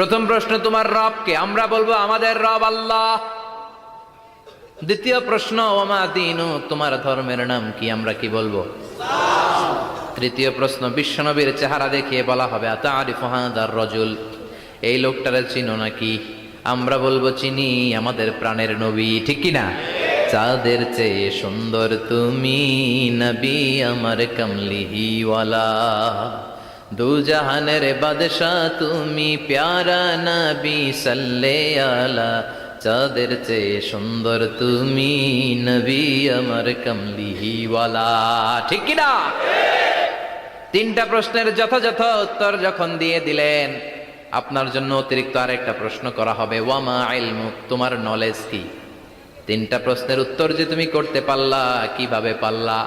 প্রথম প্রশ্ন, তোমার রব কে? আমরা বলবো আমাদের রব আল্লাহ। দ্বিতীয় প্রশ্ন, ওমা দীনু, তোমার ধর্মের নাম কি? আমরা কি বলবো? তৃতীয় প্রশ্ন, বিশ্বনবীর চেহারা দেখিয়ে বলা হবে আতারিফু হাদার রাজুল, এই লোকটারে চিনো নাকি? আমরা বলবো চিনি, আমাদের প্রাণের নবী, ঠিক কি না? চাঁদের চেয়ে সুন্দর তুমি নবী আমার কমলিওয়ালা, দু জাহানের বাদশা তুমি প্যারা নবী সাল্লে আলা, চাঁদের চেয়ে সুন্দর তুমি নবী আমার কমলিওয়ালা, ঠিক কি না? তিনটা প্রশ্নের যথাযথ উত্তর যখন দিয়ে দিলেন, আপনার জন্য অতিরিক্ত আরেকটা প্রশ্ন করা হবে, ওয়ামা ইলমুক, তোমার নলেজ কি? তিনটা প্রশ্নের উত্তর যে তুমি করতে পারলা, কিভাবে পারলা,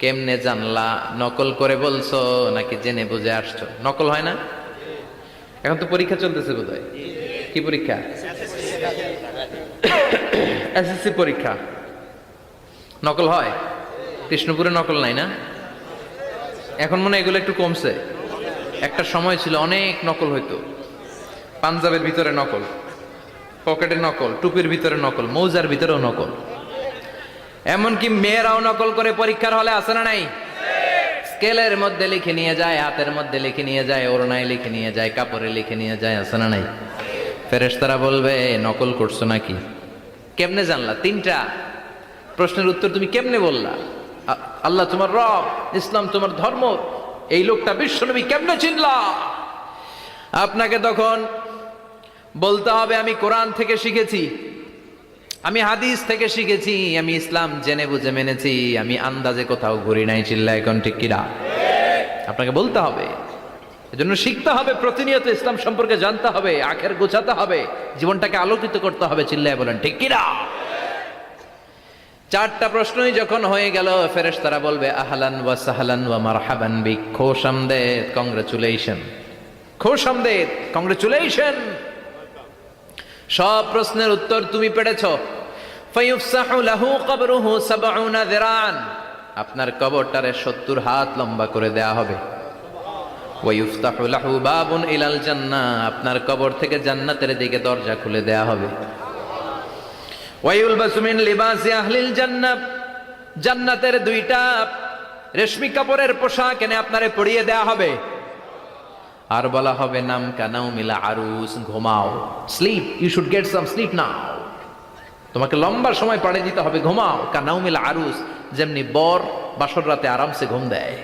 কেমনে জানলা? নকল করে বলছো নাকি জেনে বুঝে আসছো? নকল হয় না? এখন তো পরীক্ষা চলতেছে বোধহয়। কি পরীক্ষা? এসএসসি পরীক্ষা। নকল হয়? কৃষ্ণপুরে নকল নাই না? এখন মনে হয় এগুলো একটু কমছে। একটা সময় ছিল অনেক নকল হইতো। পাঞ্জাবের ভিতরে নকল, পকেটে নকল, টুপির ভিতরে নকল, মৌজার ভিতরেও নকল, এমনকি মেয়েরাও নকল করে পরীক্ষার হলে আসে না নাই? স্কেলের মধ্যে লিখে নিয়ে যায়, হাতের মধ্যে লিখে নিয়ে যায়, ওড়নায় লিখে নিয়ে যায়, কাপড়ে লিখে নিয়ে যায়, আসে না নাই? ফেরেশতারা বলবে নকল করছো নাকি? কেমনে জানলা? তিনটা প্রশ্নের উত্তর তুমি কেমনে বললা? আল্লাহ তোমার রব, ইসলাম তোমার ধর্ম, এই লোকটা বিশ্বনবী, কেমনে চিনলা? আপনাকে তখন বলতে হবে আমি কোরআন থেকে শিখেছি, আমি হাদিস থেকে শিখেছি, আমি ইসলাম জেনে বুঝে মেনেছি, আমি আন্দাজে কোথাও ঘুরি নাই। চিল্লা এখন ঠিক কিনা? আপনাকে বলতে হবে, এজন্য শিখতে হবে, প্রতিনিয়ত ইসলাম সম্পর্কে জানতে হবে, আখের গোছাতে হবে, জীবনটাকে আলোকিত করতে হবে। চিল্লায় বলেন ঠিক কিনা? চারটা প্রশ্নই যখন হয়ে গেল, ফেরেশতারা বলবে আহলান ওয়া সাহলান ওয়া মারহাবান বিক, খোশামদেদ, কংগ্রেচুলেশন, খোশামদেদ, কংগ্রেচুলেশন। সব প্রশ্নের উত্তর তুমি পেরেছো। ফায়ুফসাহু লাহু কবরুহু ৭০ যিরান, আপনার কবরটারে ৭০ হাত লম্বা করে দেয়া হবে। ওয়া ইফতাহু লাহু বাবুন ইলাল জান্নাহ, আপনার কবর থেকে জান্নাতের দিকে দরজা খুলে দেয়া হবে। ওয়া ইউলবাসু মিন লিবাসি আহলিল জান্নাহ, জান্নাতের দুইটা রেশমি কাপড়ের পোশাক এনে আপনারে পরিয়ে দেয়া হবে। আর বলা হবে নাম কানাও মিলা আরুস, ঘুমাও, sleep, you should get some sleep now, তোমাকে লম্বা সময় পাড়ে দিতে হবে, ঘুমাও। কানাও মিলা আরুস, যেমনি বর বাসর রাতে আরামসে ঘুম দেয়,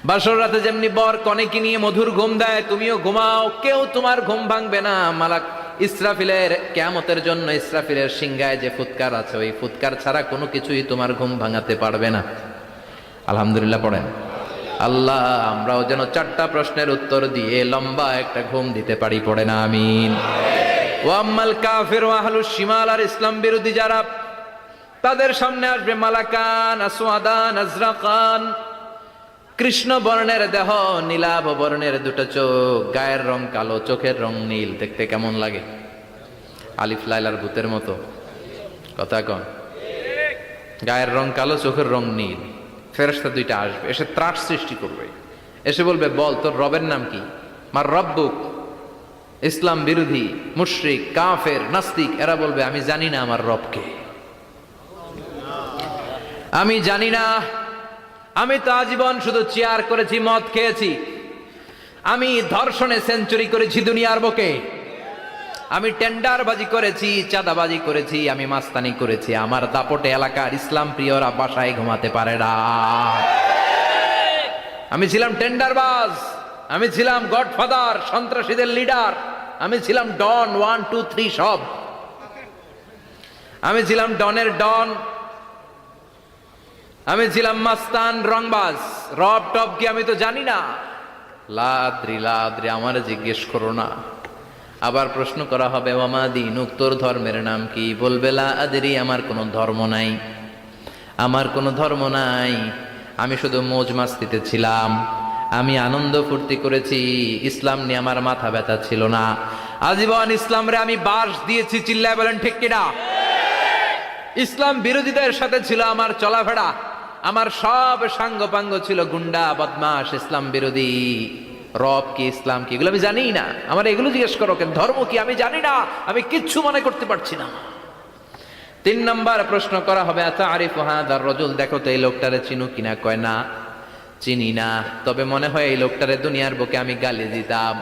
বাসর রাতে যেমনি বর কনেকে নিয়ে মধুর ঘুম দেয়, তুমিও ঘুমাও, কেউ তোমার ঘুম ভাঙবে না। মালাক ইসরাফিলের কিয়ামতের জন্য ইসরাফিলের সিংহায় যে ফুৎকার আছে, ওই ফুৎকার ছাড়া কোনো কিছুই তোমার ঘুম ভাঙাতে পারবে না। আলহামদুলিল্লাহ পড়েন। আল্লাহ আমরাও যেন চারটা প্রশ্নের উত্তর দিয়ে লম্বা একটা ঘুম দিতে পারি, পড়ে না আমিন। ওয়াম্মাল কাফির ওয়া আহলুশ শিমাল, আর ইসলাম বিরোধী যারা, তাদের সামনে আসবে মালাকান আসওয়াদান আজরাকান, কৃষ্ণ বর্ণের দেহ, নীলাভ বর্ণের দুটো চোখ, গায়ের রং কালো, চোখের রং নীল। দেখতে কেমন লাগে? আলিফ লাইলার ভূতের মতো, কথা কন। গায়ের রং কালো, চোখের রং নীল। ফেরেশতা দুইটা আসবে, এসে ত্রাস সৃষ্টি করবে, এসে বলবে বল তোর রবের নাম কি? মার রব্বুক। ইসলাম বিরোধী মুশরিক, কাফের, নাস্তিক এরা বলবে আমি জানি না আমার রবকে, আমি জানি না, আমি তো আজীবন শুধু চেয়ার করেছি, মদ খেয়েছি, আমি ধর্ষণে সেঞ্চুরি করেছি দুনিয়ার বুকে, আমি টেন্ডারবাজি করেছি, চাঁদাবাজি করেছি, আমি মাস্তানি করেছি, আমার দাপটে এলাকার ইসলাম প্রিয়রা বাসায় ঘুমাতে পারে না। আমি ছিলাম টেন্ডারবাজ, আমি ছিলাম গডফাদার, সন্ত্রাসীদের লিডার, আমি ছিলাম ডন 1 2 3 সব, আমি ছিলাম ডনের ডন, আমি ছিলাম মাস্তান, রংবাজ। রব টব কি আমি তো জানি না। লাদ্রি লাদ্রি, আমার জিজ্ঞেস করো না। আবার প্রশ্ন করা হবে ওয়ামা দীনুক, তোর ধর্মের নাম কি? বলবে লা আদরি, আমার কোনো ধর্ম নাই, আমার কোনো ধর্ম নাই, আমি শুধু মৌজ মাস্তিতে ছিলাম, আমি আনন্দ ফুর্তি করেছি, ইসলাম নিয়ে আমার মাথা ব্যথা ছিল না, আজীবন ইসলামরে আমি বাস দিয়েছি। চিল্লায় বলেন ঠিক কিনা? ইসলাম বিরোধীদের সাথে ছিল আমার চলাফেরা, আমার সব সাঙ্গ পাঙ্গ ছিল গুন্ডা বদমাশ ইসলাম বিরোধী। রব কি, ইসলাম কি, এগুলো আমি জানি না। আমার এগুলো জিজ্ঞেস করো কেন? ধর্ম কি আমি জানি না, আমি কিচ্ছু মনে করতে পারছি না। 3 নাম্বার প্রশ্ন করা হবে, আতারিফু হাদার রাজুল, দেখো তো এই লোকটারে চিনো কিনা? কয় না, চিনি না, তবে মনে হয় এই লোকটারে দুনিয়ার বুকে আমি গালি দিতাম,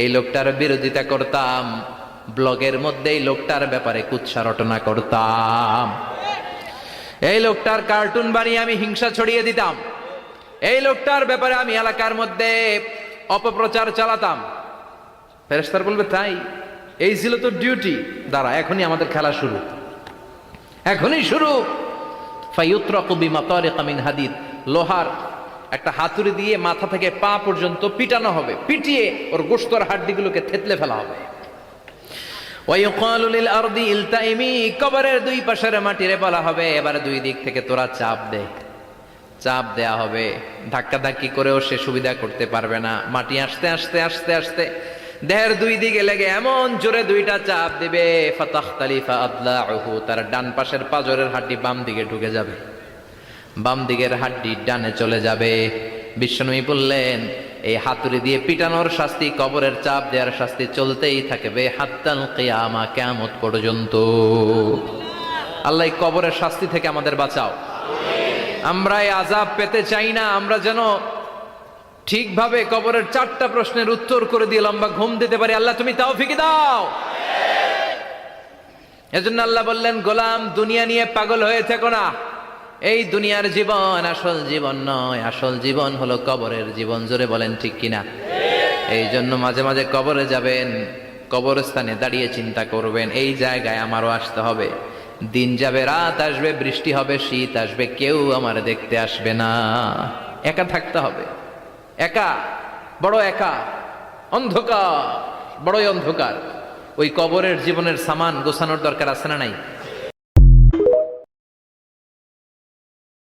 এই লোকটার বিরোধিতা করতাম, ব্লগের মধ্যে এই লোকটার ব্যাপারে কুৎসা রটনা করতাম, এই লোকটার কার্টুন বানিয়ে আমি হিংসা ছড়িয়ে দিতাম, এই লোকটার ব্যাপারে আমি এলাকার মধ্যে অপপ্রচার চালাতাম। ফেরেশতারা বলবে তাই? এই ছিল তো ডিউটি, দাঁড়া এখনই আমাদের খেলা শুরু, এখনই শুরু। ফায়ুতরাকু বিমাতারিকা মিন হাদিদ, লোহার একটা হাতুড়ি দিয়ে মাথা থেকে পা পর্যন্ত পিটানো হবে, পিটিয়ে ওর গোশতর হাড্ডিগুলোকে থেতলে ফেলা হবে। ওয়ায়ুকালু লিল আরদি ইলতাইমি, কবরের দুই পাশের মাটিরে বলা হবে এবার দুই দিক থেকে তোরা চাপ দে, চাপ দেয়া হবে, ধাক্কা ধাক্কি করেও সে সুবিধা করতে পারবে না। মাটি আস্তে আস্তে আস্তে আস্তে দেহের দুই দিকে লেগে এমন জোরে দুইটা চাপ দিবে, ফাতাখতালিফা আদলাউহু, তার ডান পাশের পাজরের হাড্ডি বাম দিকে ঢুকে যাবে, বাম দিকের হাড্ডি ডানে চলে যাবে। বিশ্বনবী বললেন এই হাতুড়ি দিয়ে পিটানোর শাস্তি, কবরের চাপ দেওয়ার শাস্তি চলতেই থাকবে হাত্তাল কিয়ামা, কিয়ামত পর্যন্ত। আল্লাহ এই কবরের শাস্তি থেকে আমাদের বাঁচাও। আমরা এই আযাব পেতে চাই না, আমরা যেন ঠিকভাবে কবরের 4টা প্রশ্নের উত্তর করে দিয়ে লম্বা ঘুম দিতে পারি। আল্লাহ তুমি তৌফিক দাও। এজন্য আল্লাহ বললেন, গোলাম দুনিয়া নিয়ে পাগল হয়ে থেকো না, এই দুনিয়ার জীবন আসল জীবন নয়, আসল জীবন হলো কবরের জীবন। জোরে বলেন ঠিক কিনা? এই জন্য মাঝে মাঝে কবরে যাবেন, কবরস্থানে দাঁড়িয়ে চিন্তা করবেন এই জায়গায় আমারও আসতে হবে। দিন যাবে, রাত আসবে, বৃষ্টি হবে, শীত আসবে, কেউ আমার দেখতে আসবে না, একা থাকতে হবে, একা, বড় একা, অন্ধকার, বড়ই অন্ধকার। ওই কবরের জীবনের সামান গোছানোর দরকার আছে না নাই?